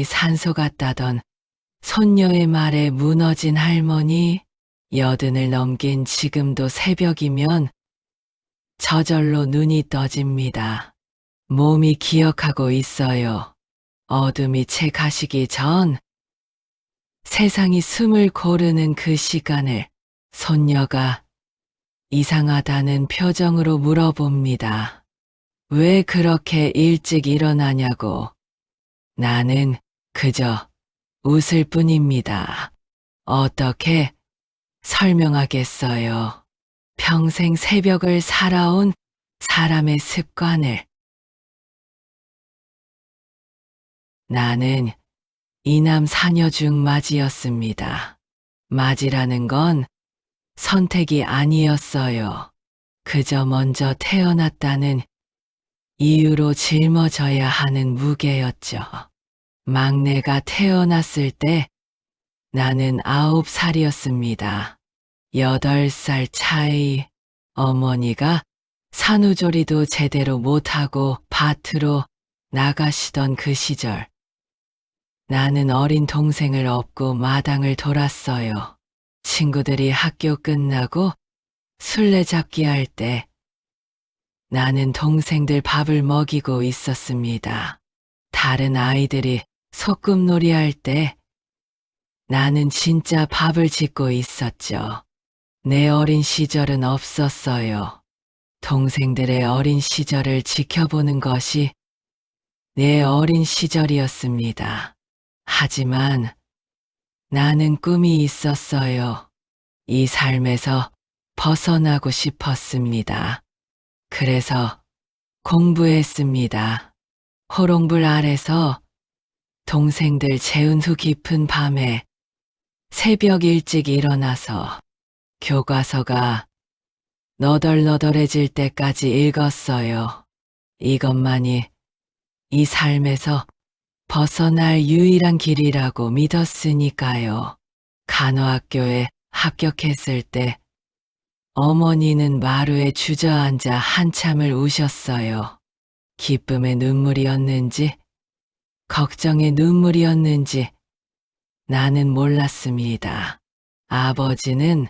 산소 같다던 손녀의 말에 무너진 할머니, 80을 넘긴 지금도 새벽이면 저절로 눈이 떠집니다. 몸이 기억하고 있어요. 어둠이 채 가시기 전 세상이 숨을 고르는 그 시간을 손녀가 이상하다는 표정으로 물어봅니다. 왜 그렇게 일찍 일어나냐고. 나는 그저 웃을 뿐입니다. 어떻게 설명하겠어요. 평생 새벽을 살아온 사람의 습관을. 나는 이남 사녀 중 맏이었습니다. 맏이라는 건 선택이 아니었어요. 그저 먼저 태어났다는 이유로 짊어져야 하는 무게였죠. 막내가 태어났을 때 나는 9살이었습니다. 8살 차이. 어머니가 산후조리도 제대로 못하고 밭으로 나가시던 그 시절. 나는 어린 동생을 업고 마당을 돌았어요. 친구들이 학교 끝나고 술래잡기 할 때 나는 동생들 밥을 먹이고 있었습니다. 다른 아이들이 소꿉놀이 할 때 나는 진짜 밥을 짓고 있었죠. 내 어린 시절은 없었어요. 동생들의 어린 시절을 지켜보는 것이 내 어린 시절이었습니다. 하지만 나는 꿈이 있었어요. 이 삶에서 벗어나고 싶었습니다. 그래서 공부했습니다. 호롱불 아래서 동생들 재운 후 깊은 밤에 새벽 일찍 일어나서 교과서가 너덜너덜해질 때까지 읽었어요. 이것만이 이 삶에서 벗어날 유일한 길이라고 믿었으니까요. 간호학교에 합격했을 때 어머니는 마루에 주저앉아 한참을 우셨어요. 기쁨의 눈물이었는지 걱정의 눈물이었는지 나는 몰랐습니다. 아버지는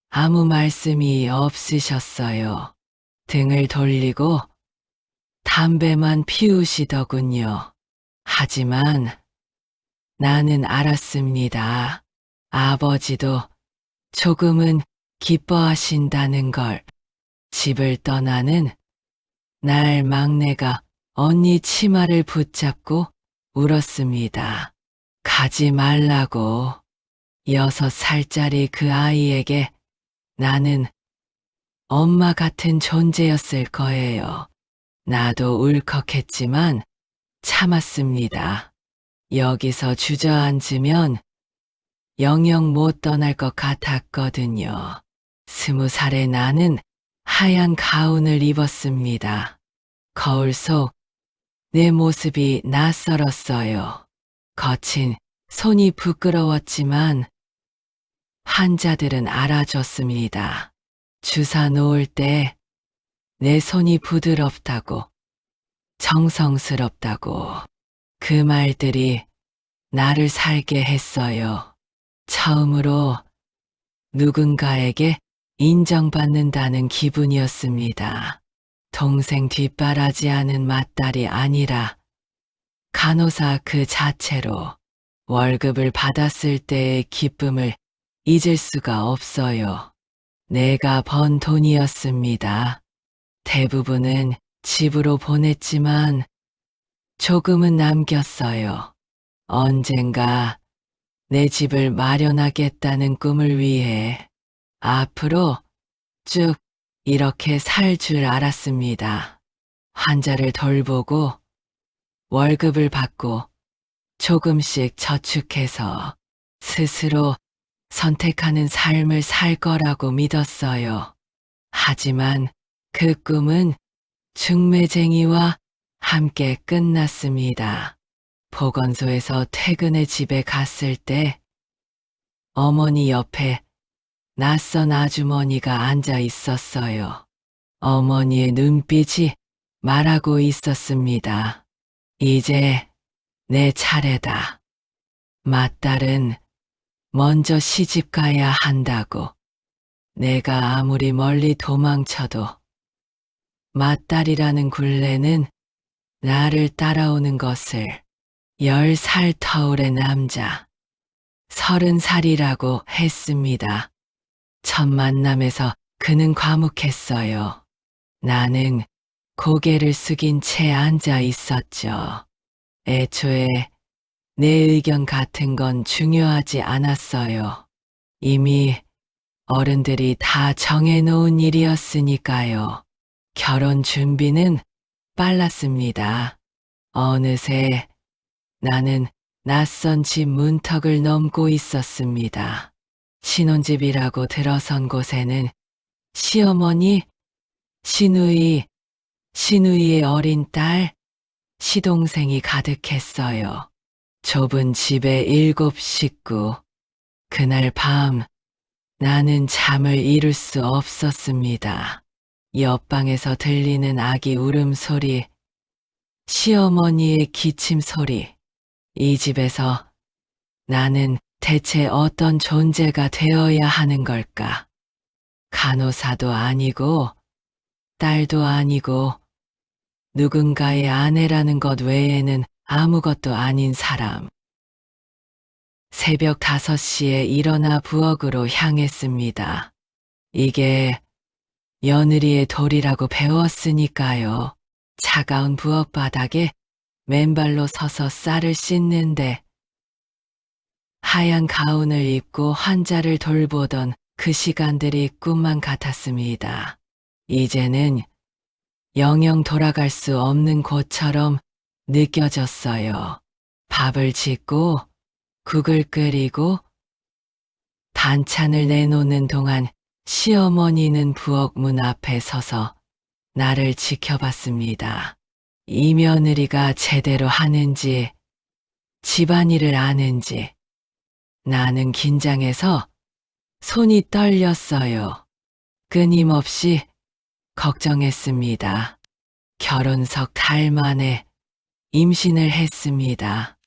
아무 말씀이 없으셨어요. 등을 돌리고 담배만 피우시더군요. 하지만 나는 알았습니다. 아버지도 조금은 기뻐하신다는 걸. 집을 떠나는 날 막내가 언니 치마를 붙잡고 울었습니다. 가지 말라고. 6살짜리 그 아이에게 나는 엄마 같은 존재였을 거예요. 나도 울컥했지만 참았습니다. 여기서 주저앉으면 영영 못 떠날 것 같았거든요. 20살의 나는 하얀 가운을 입었습니다. 거울 속 내 모습이 낯설었어요. 거친 손이 부끄러웠지만 환자들은 알아줬습니다. 주사 놓을 때 내 손이 부드럽다고, 정성스럽다고. 그 말들이 나를 살게 했어요. 처음으로 누군가에게 인정받는다는 기분이었습니다. 동생 뒷바라지하는 맏딸이 아니라 간호사 그 자체로. 월급을 받았을 때의 기쁨을 잊을 수가 없어요. 내가 번 돈이었습니다. 대부분은 집으로 보냈지만 조금은 남겼어요. 언젠가 내 집을 마련하겠다는 꿈을 위해. 앞으로 쭉 이렇게 살 줄 알았습니다. 환자를 돌보고 월급을 받고 조금씩 저축해서 스스로 선택하는 삶을 살 거라고 믿었어요. 하지만 그 꿈은 중매쟁이와 함께 끝났습니다. 보건소에서 퇴근해 집에 갔을 때 어머니 옆에 낯선 아주머니가 앉아 있었어요. 어머니의 눈빛이 말하고 있었습니다. 이제 내 차례다. 맏딸은 먼저 시집가야 한다고. 내가 아무리 멀리 도망쳐도 맏딸이라는 굴레는 나를 따라오는 것을 10살 터울의 남자, 30살이라고 했습니다. 첫 만남에서 그는 과묵했어요. 나는 고개를 숙인 채 앉아 있었죠. 애초에 내 의견 같은 건 중요하지 않았어요. 이미 어른들이 다 정해놓은 일이었으니까요. 결혼 준비는 빨랐습니다. 어느새 나는 낯선 집 문턱을 넘고 있었습니다. 신혼집이라고 들어선 곳에는 시어머니, 시누이의 어린 딸, 시동생이 가득했어요. 좁은 집에 7 식구. 그날 밤 나는 잠을 이룰 수 없었습니다. 옆방에서 들리는 아기 울음소리, 시어머니의 기침 소리. 이 집에서 나는 대체 어떤 존재가 되어야 하는 걸까? 간호사도 아니고, 딸도 아니고, 누군가의 아내라는 것 외에는 아무것도 아닌 사람. 새벽 5시에 일어나 부엌으로 향했습니다. 이게 며느리의 도리라고 배웠으니까요. 차가운 부엌 바닥에 맨발로 서서 쌀을 씻는데 하얀 가운을 입고 환자를 돌보던 그 시간들이 꿈만 같았습니다. 이제는 영영 돌아갈 수 없는 곳처럼 느껴졌어요. 밥을 짓고 국을 끓이고 반찬을 내놓는 동안 시어머니는 부엌 문 앞에 서서 나를 지켜봤습니다. 이 며느리가 제대로 하는지, 집안일을 아는지. 나는 긴장해서 손이 떨렸어요. 끊임없이 걱정했습니다. 결혼 석 달 만에 임신을 했습니다.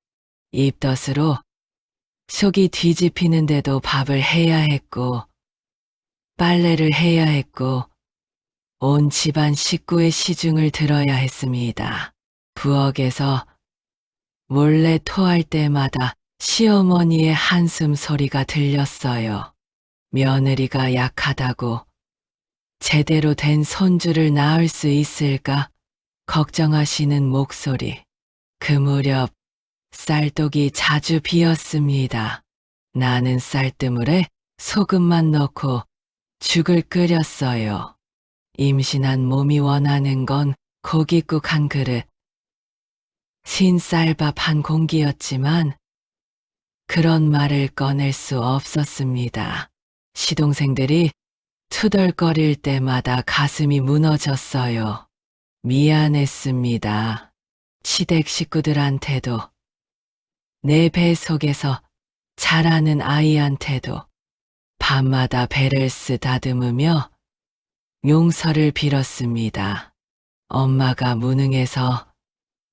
입덧으로 속이 뒤집히는데도 밥을 해야 했고, 빨래를 해야 했고, 온 집안 식구의 시중을 들어야 했습니다. 부엌에서 몰래 토할 때마다 시어머니의 한숨 소리가 들렸어요. 며느리가 약하다고 제대로 된 손주를 낳을 수 있을까 걱정하시는 목소리. 그 무렵 쌀독이 자주 비었습니다. 나는 쌀뜨물에 소금만 넣고 죽을 끓였어요. 임신한 몸이 원하는 건 고깃국 한 그릇, 신쌀밥 한 공기였지만 그런 말을 꺼낼 수 없었습니다. 시동생들이 투덜거릴 때마다 가슴이 무너졌어요. 미안했습니다. 시댁 식구들한테도, 내 배 속에서 자라는 아이한테도 밤마다 배를 쓰다듬으며 용서를 빌었습니다. 엄마가 무능해서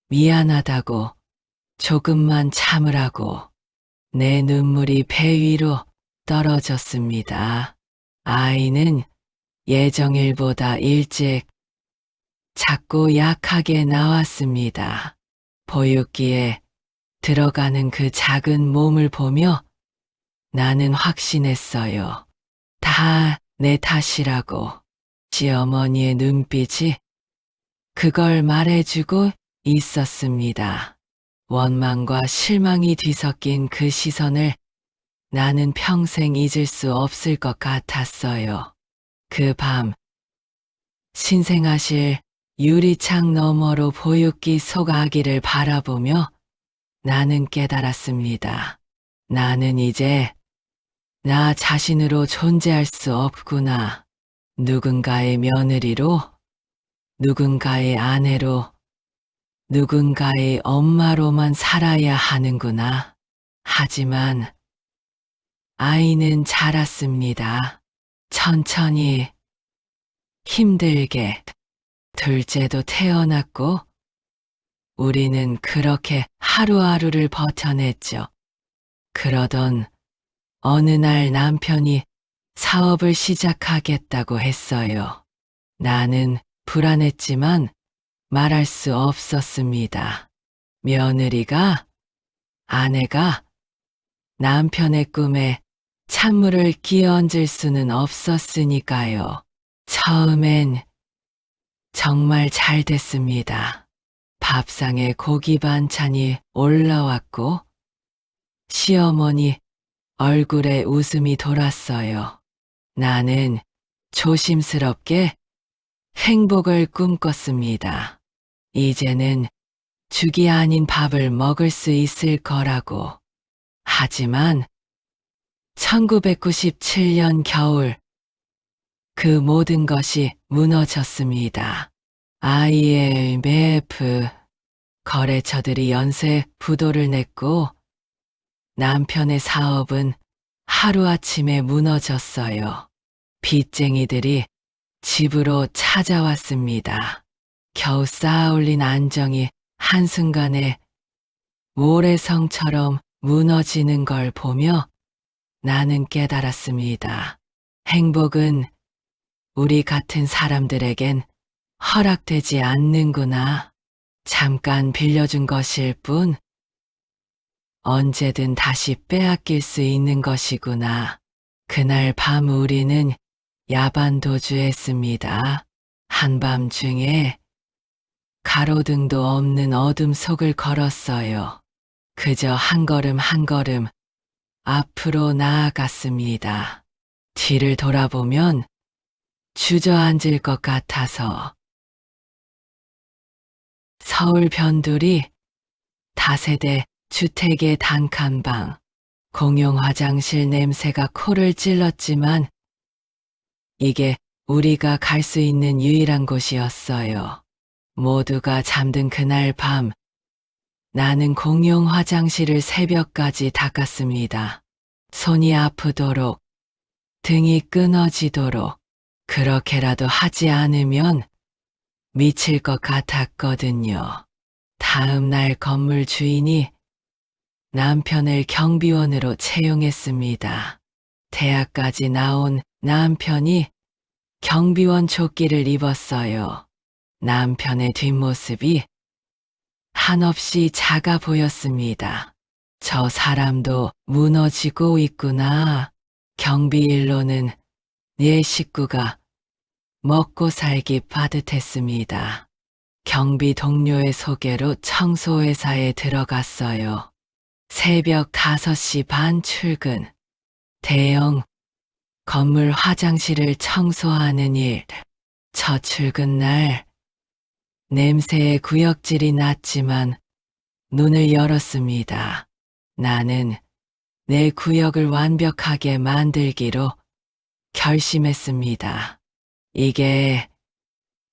미안하다고, 조금만 참으라고. 내 눈물이 배 위로 떨어졌습니다. 아이는 예정일보다 일찍 작고 약하게 나왔습니다. 보육기에 들어가는 그 작은 몸을 보며 나는 확신했어요. 다 내 탓이라고. 시어머니의 눈빛이 그걸 말해주고 있었습니다. 원망과 실망이 뒤섞인 그 시선을 나는 평생 잊을 수 없을 것 같았어요. 그 밤, 신생아실 유리창 너머로 보육기 속 아기를 바라보며 나는 깨달았습니다. 나는 이제 나 자신으로 존재할 수 없구나. 누군가의 며느리로, 누군가의 아내로, 누군가의 엄마로만 살아야 하는구나. 하지만 아이는 자랐습니다. 천천히, 힘들게. 둘째도 태어났고 우리는 그렇게 하루하루를 버텨냈죠. 그러던 어느 날 남편이 사업을 시작하겠다고 했어요. 나는 불안했지만 말할 수 없었습니다. 며느리가, 아내가 남편의 꿈에 찬물을 끼얹을 수는 없었으니까요. 처음엔 정말 잘 됐습니다. 밥상에 고기 반찬이 올라왔고 시어머니 얼굴에 웃음이 돌았어요. 나는 조심스럽게 행복을 꿈꿨습니다. 이제는 죽이 아닌 밥을 먹을 수 있을 거라고. 하지만 1997년 겨울 그 모든 것이 무너졌습니다. IMF 거래처들이 연쇄 부도를 냈고 남편의 사업은 하루아침에 무너졌어요. 빚쟁이들이 집으로 찾아왔습니다. 겨우 쌓아올린 안정이 한순간에 모래성처럼 무너지는 걸 보며 나는 깨달았습니다. 행복은 우리 같은 사람들에겐 허락되지 않는구나. 잠깐 빌려준 것일 뿐 언제든 다시 빼앗길 수 있는 것이구나. 그날 밤 우리는 야반도주했습니다. 한밤중에 가로등도 없는 어둠 속을 걸었어요. 그저 한 걸음 한 걸음 앞으로 나아갔습니다. 뒤를 돌아보면 주저앉을 것 같아서. 서울 변두리 다세대 주택의 단칸방, 공용 화장실 냄새가 코를 찔렀지만 이게 우리가 갈 수 있는 유일한 곳이었어요. 모두가 잠든 그날 밤, 나는 공용 화장실을 새벽까지 닦았습니다. 손이 아프도록, 등이 끊어지도록, 그렇게라도 하지 않으면 미칠 것 같았거든요. 다음 날 건물 주인이 남편을 경비원으로 채용했습니다. 대학까지 나온 남편이 경비원 조끼를 입었어요. 남편의 뒷모습이 한없이 작아 보였습니다. 저 사람도 무너지고 있구나. 경비일로는 내 식구가 먹고 살기 빠듯했습니다. 경비 동료의 소개로 청소회사에 들어갔어요. 새벽 5시 반 출근. 대형 건물 화장실을 청소하는 일. 첫 출근 날 냄새에 구역질이 났지만 눈을 열었습니다. 나는 내 구역을 완벽하게 만들기로 결심했습니다. 이게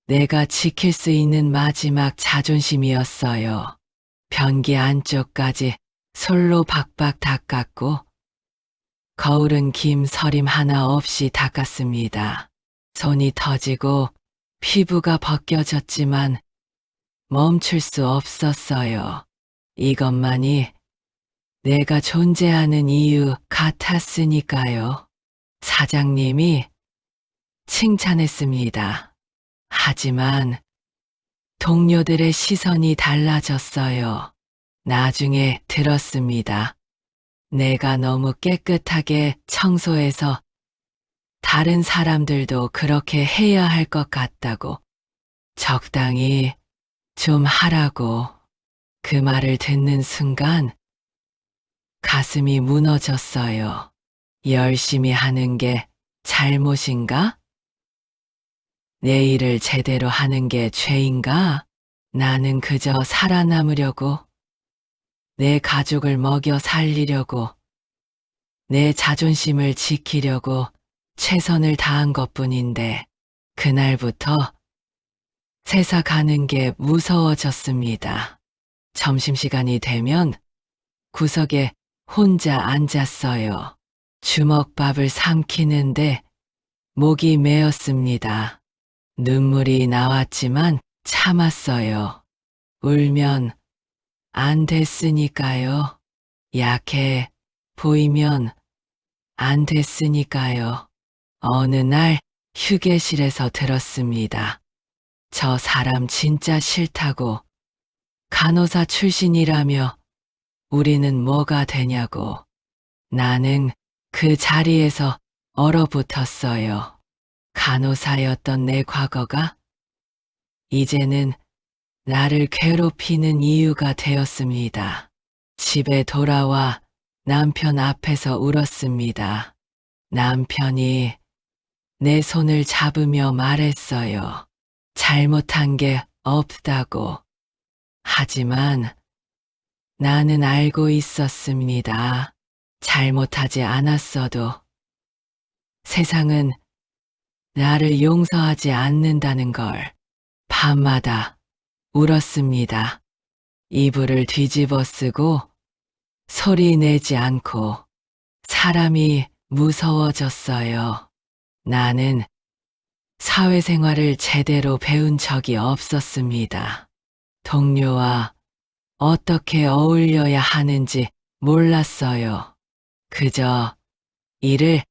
내가 지킬 수 있는 마지막 자존심이었어요. 변기 안쪽까지 솔로 박박 닦았고 거울은 김 서림 하나 없이 닦았습니다. 손이 터지고 피부가 벗겨졌지만 멈출 수 없었어요. 이것만이 내가 존재하는 이유 같았으니까요. 사장님이 칭찬했습니다. 하지만 동료들의 시선이 달라졌어요. 나중에 들었습니다. 내가 너무 깨끗하게 청소해서 다른 사람들도 그렇게 해야 할 것 같다고. 적당히 좀 하라고. 그 말을 듣는 순간 가슴이 무너졌어요. 열심히 하는 게 잘못인가? 내 일을 제대로 하는 게 죄인가? 나는 그저 살아남으려고, 내 가족을 먹여 살리려고, 내 자존심을 지키려고 최선을 다한 것뿐인데 그날부터 세사 가는 게 무서워졌습니다. 점심시간이 되면 구석에 혼자 앉았어요. 주먹밥을 삼키는데 목이 메었습니다. 눈물이 나왔지만 참았어요. 울면 안 됐으니까요. 약해 보이면 안 됐으니까요. 어느 날 휴게실에서 들었습니다. 저 사람 진짜 싫다고. 간호사 출신이라며 우리는 뭐가 되냐고. 나는 그 자리에서 얼어붙었어요. 간호사였던 내 과거가 이제는 나를 괴롭히는 이유가 되었습니다. 집에 돌아와 남편 앞에서 울었습니다. 남편이 내 손을 잡으며 말했어요. 잘못한 게 없다고. 하지만 나는 알고 있었습니다. 잘못하지 않았어도 세상은 나를 용서하지 않는다는 걸. 밤마다 울었습니다. 이불을 뒤집어 쓰고 소리 내지 않고. 사람이 무서워졌어요. 나는 사회생활을 제대로 배운 적이 없었습니다. 동료와 어떻게 어울려야 하는지 몰랐어요. 그저 일을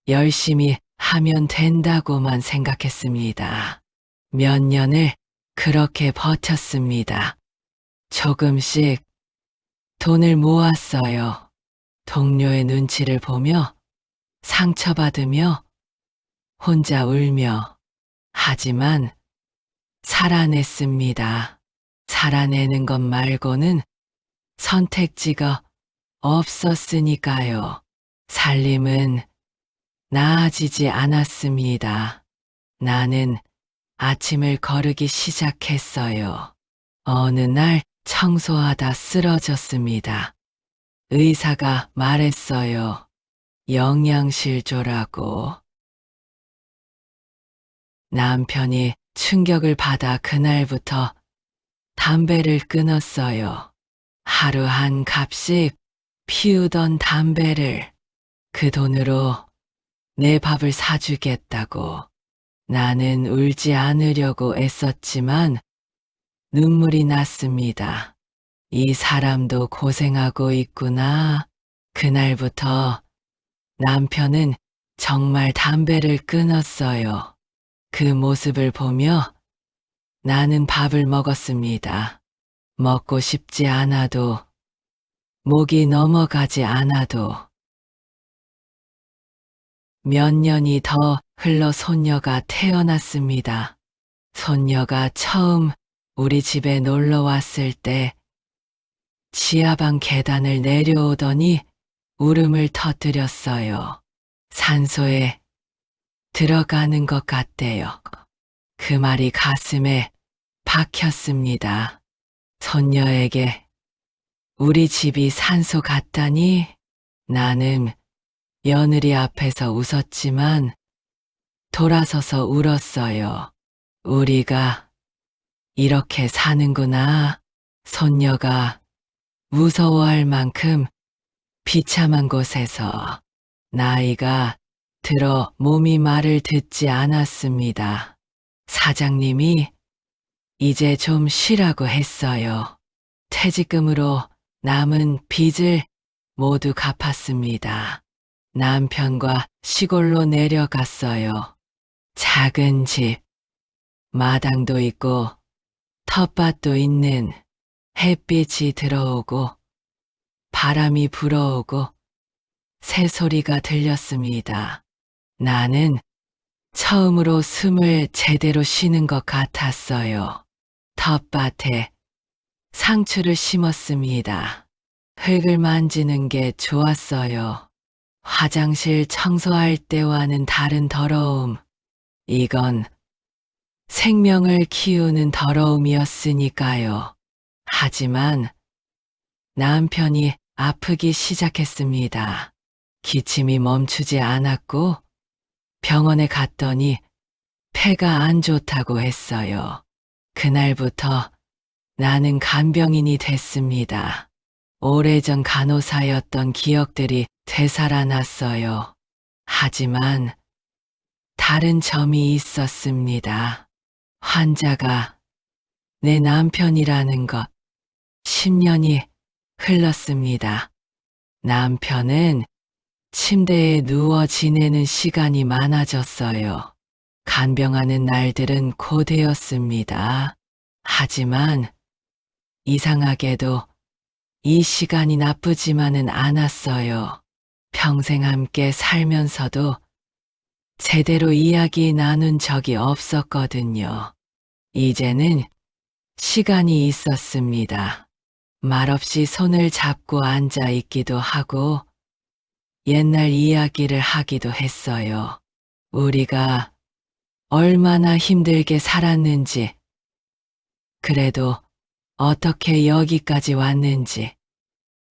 열심히 하면 된다고만 생각했습니다. 몇 년을 그렇게 버텼습니다. 조금씩 돈을 모았어요. 동료의 눈치를 보며 상처받으며 혼자 울며. 하지만 살아냈습니다. 살아내는 것 말고는 선택지가 없었으니까요. 살림은 나아지지 않았습니다. 나는 아침을 거르기 시작했어요. 어느 날 청소하다 쓰러졌습니다. 의사가 말했어요. 영양실조라고. 남편이 충격을 받아 그날부터 담배를 끊었어요. 하루 한 값씩 피우던 담배를 그 돈으로 내 밥을 사주겠다고. 나는 울지 않으려고 애썼지만 눈물이 났습니다. 이 사람도 고생하고 있구나. 그날부터 남편은 정말 담배를 끊었어요. 그 모습을 보며 나는 밥을 먹었습니다. 먹고 싶지 않아도, 목이 넘어가지 않아도. 몇 년이 더 흘러 손녀가 태어났습니다. 손녀가 처음 우리 집에 놀러 왔을 때 지하방 계단을 내려오더니 울음을 터뜨렸어요. 산소에 들어가는 것 같대요. 그 말이 가슴에 박혔습니다. 손녀에게 우리 집이 산소 같다니. 나는 며느리 앞에서 웃었지만 돌아서서 울었어요. 우리가 이렇게 사는구나. 손녀가 무서워할 만큼 비참한 곳에서. 나이가 들어 몸이 말을 듣지 않았습니다. 사장님이 이제 좀 쉬라고 했어요. 퇴직금으로 남은 빚을 모두 갚았습니다. 남편과 시골로 내려갔어요. 작은 집, 마당도 있고 텃밭도 있는. 햇빛이 들어오고 바람이 불어오고 새소리가 들렸습니다. 나는 처음으로 숨을 제대로 쉬는 것 같았어요. 텃밭에 상추를 심었습니다. 흙을 만지는 게 좋았어요. 화장실 청소할 때와는 다른 더러움. 이건 생명을 키우는 더러움이었으니까요. 하지만 남편이 아프기 시작했습니다. 기침이 멈추지 않았고 병원에 갔더니 폐가 안 좋다고 했어요. 그날부터 나는 간병인이 됐습니다. 오래전 간호사였던 기억들이 되살아났어요. 하지만 다른 점이 있었습니다. 환자가 내 남편이라는 것 10년이 흘렀습니다. 남편은 침대에 누워 지내는 시간이 많아졌어요. 간병하는 날들은 고되었습니다. 하지만 이상하게도 이 시간이 나쁘지만은 않았어요. 평생 함께 살면서도 제대로 이야기 나눈 적이 없었거든요. 이제는 시간이 있었습니다. 말없이 손을 잡고 앉아 있기도 하고 옛날 이야기를 하기도 했어요. 우리가 얼마나 힘들게 살았는지, 그래도 어떻게 여기까지 왔는지.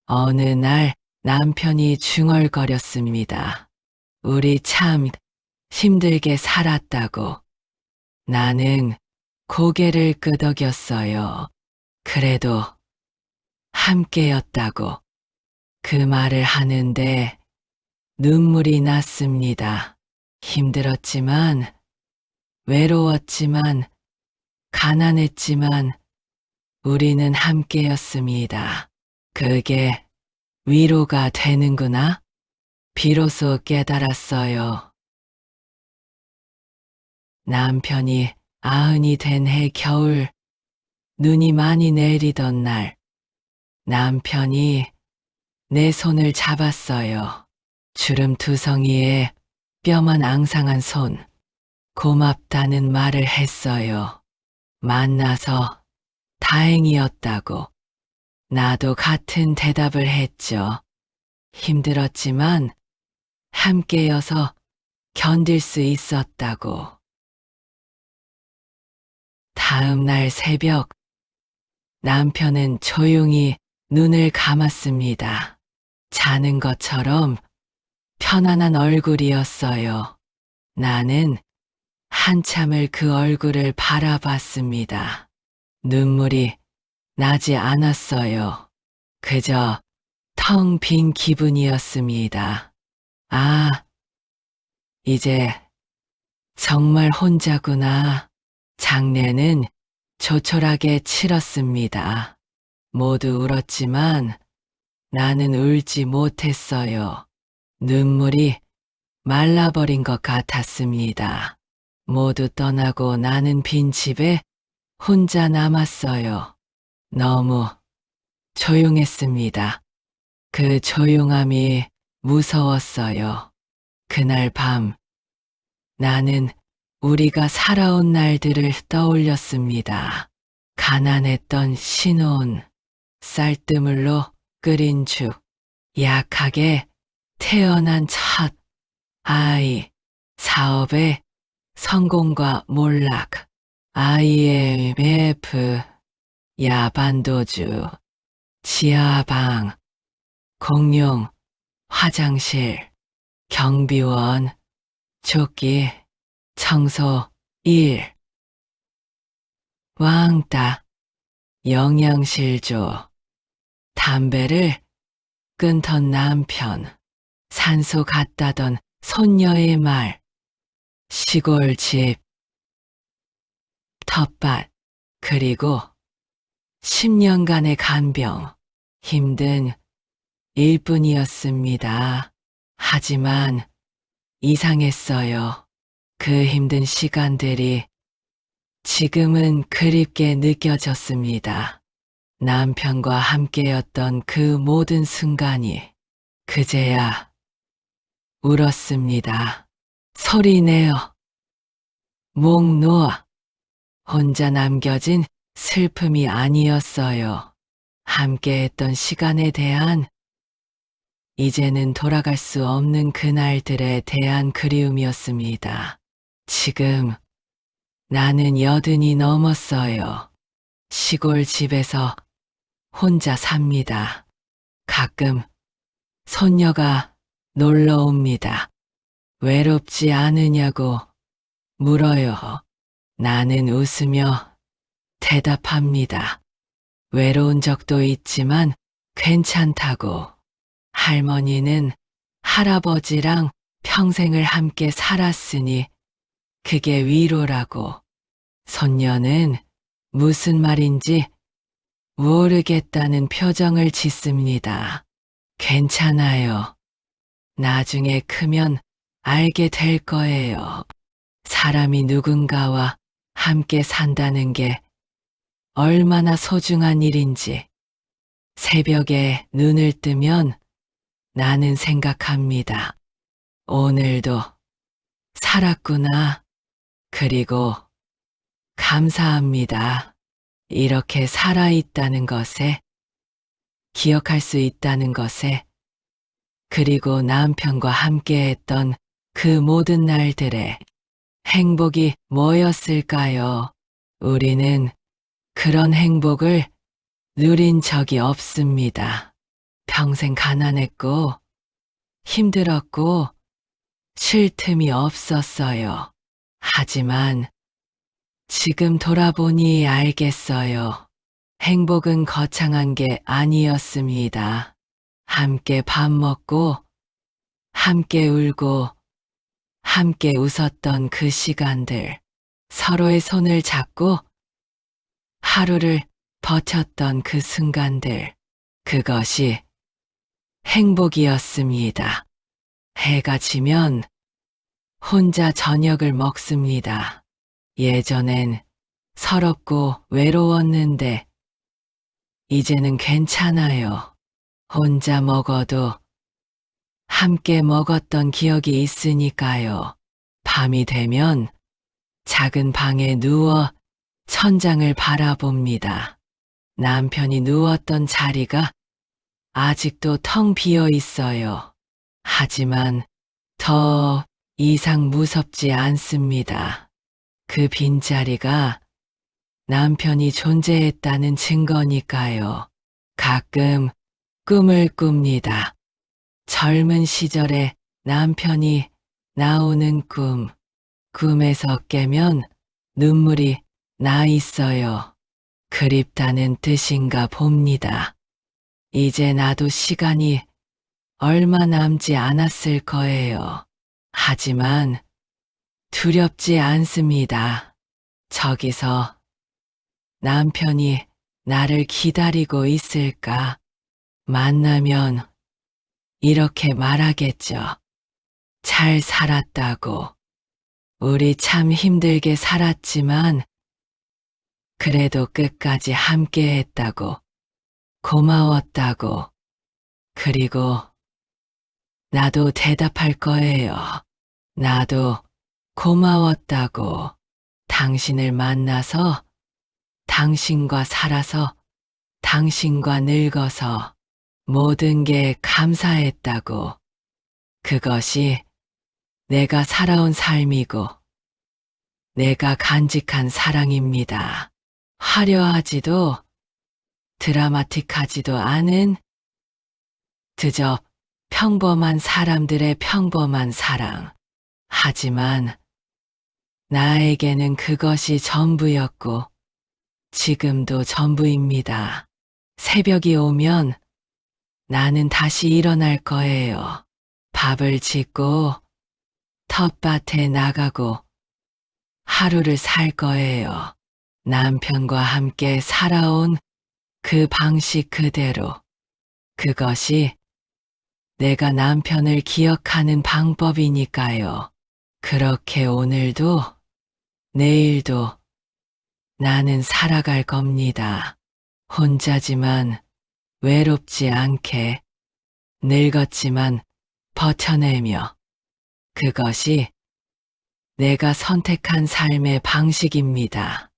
어느 날 남편이 중얼거렸습니다. 우리 참 힘들게 살았다고. 나는 고개를 끄덕였어요. 그래도 함께였다고. 그 말을 하는데 눈물이 났습니다. 힘들었지만, 외로웠지만, 가난했지만, 우리는 함께였습니다. 그게 위로가 되는구나. 비로소 깨달았어요. 남편이 90이 된 해 겨울, 눈이 많이 내리던 날, 남편이 내 손을 잡았어요. 주름투성이에 뼈만 앙상한 손, 고맙다는 말을 했어요. 만나서 다행이었다고. 나도 같은 대답을 했죠. 힘들었지만 함께여서 견딜 수 있었다고. 다음 날 새벽, 남편은 조용히 눈을 감았습니다. 자는 것처럼 편안한 얼굴이었어요. 나는 한참을 그 얼굴을 바라봤습니다. 눈물이 나지 않았어요. 그저 텅 빈 기분이었습니다. 아, 이제 정말 혼자구나. 장례는 조촐하게 치렀습니다. 모두 울었지만 나는 울지 못했어요. 눈물이 말라버린 것 같았습니다. 모두 떠나고 나는 빈 집에 혼자 남았어요. 너무 조용했습니다. 그 조용함이 무서웠어요. 그날 밤 나는 우리가 살아온 날들을 떠올렸습니다. 가난했던 신혼, 쌀뜨물로 끓인 죽, 약하게 태어난 첫 아이, 사업의 성공과 몰락, IMF, 야반도주, 지하방, 공용, 화장실, 경비원, 조끼, 청소, 일, 왕따, 영양실조, 담배를 끊던 남편, 산소 같다던 손녀의 말, 시골집, 텃밭, 그리고 10년간의 간병, 힘든 일뿐이었습니다. 하지만 이상했어요. 그 힘든 시간들이 지금은 그립게 느껴졌습니다. 남편과 함께였던 그 모든 순간이 그제야 울었습니다. 소리내어, 목 놓아. 혼자 남겨진 슬픔이 아니었어요. 함께했던 시간에 대한, 이제는 돌아갈 수 없는 그날들에 대한 그리움이었습니다. 지금 나는 80이 넘었어요. 시골 집에서 혼자 삽니다. 가끔 손녀가 놀러 옵니다. 외롭지 않으냐고 물어요. 나는 웃으며 대답합니다. 외로운 적도 있지만 괜찮다고. 할머니는 할아버지랑 평생을 함께 살았으니 그게 위로라고. 손녀는 무슨 말인지 모르겠다는 표정을 짓습니다. 괜찮아요. 나중에 크면 알게 될 거예요. 사람이 누군가와 함께 산다는 게 얼마나 소중한 일인지 새벽에 눈을 뜨면 나는 생각합니다. 오늘도 살았구나. 그리고 감사합니다. 이렇게 살아있다는 것에, 기억할 수 있다는 것에, 그리고 남편과 함께했던 그 모든 날들에 행복이 뭐였을까요? 우리는 그런 행복을 누린 적이 없습니다. 평생 가난했고 힘들었고 쉴 틈이 없었어요. 하지만 지금 돌아보니 알겠어요. 행복은 거창한 게 아니었습니다. 함께 밥 먹고, 함께 울고, 함께 웃었던 그 시간들, 서로의 손을 잡고 하루를 버텼던 그 순간들, 그것이 행복이었습니다. 해가 지면 혼자 저녁을 먹습니다. 예전엔 서럽고 외로웠는데 이제는 괜찮아요. 혼자 먹어도 함께 먹었던 기억이 있으니까요. 밤이 되면 작은 방에 누워 천장을 바라봅니다. 남편이 누웠던 자리가 아직도 텅 비어 있어요. 하지만 더 이상 무섭지 않습니다. 그 빈자리가 남편이 존재했다는 증거니까요. 가끔 꿈을 꿉니다. 젊은 시절에 남편이 나오는 꿈. 꿈에서 깨면 눈물이 나 있어요. 그립다는 뜻인가 봅니다. 이제 나도 시간이 얼마 남지 않았을 거예요. 하지만 두렵지 않습니다. 저기서 남편이 나를 기다리고 있을까? 만나면 이렇게 말하겠죠. 잘 살았다고. 우리 참 힘들게 살았지만 그래도 끝까지 함께 했다고. 고마웠다고. 그리고 나도 대답할 거예요. 나도 고마웠다고. 당신을 만나서, 당신과 살아서, 당신과 늙어서 모든 게 감사했다고. 그것이 내가 살아온 삶이고 내가 간직한 사랑입니다. 화려하지도 드라마틱하지도 않은 그저 평범한 사람들의 평범한 사랑. 하지만 나에게는 그것이 전부였고 지금도 전부입니다. 새벽이 오면 나는 다시 일어날 거예요. 밥을 짓고 텃밭에 나가고 하루를 살 거예요. 남편과 함께 살아온 그 방식 그대로. 그것이 내가 남편을 기억하는 방법이니까요. 그렇게 오늘도 내일도 나는 살아갈 겁니다. 혼자지만 외롭지 않게, 늙었지만 버텨내며. 그것이 내가 선택한 삶의 방식입니다.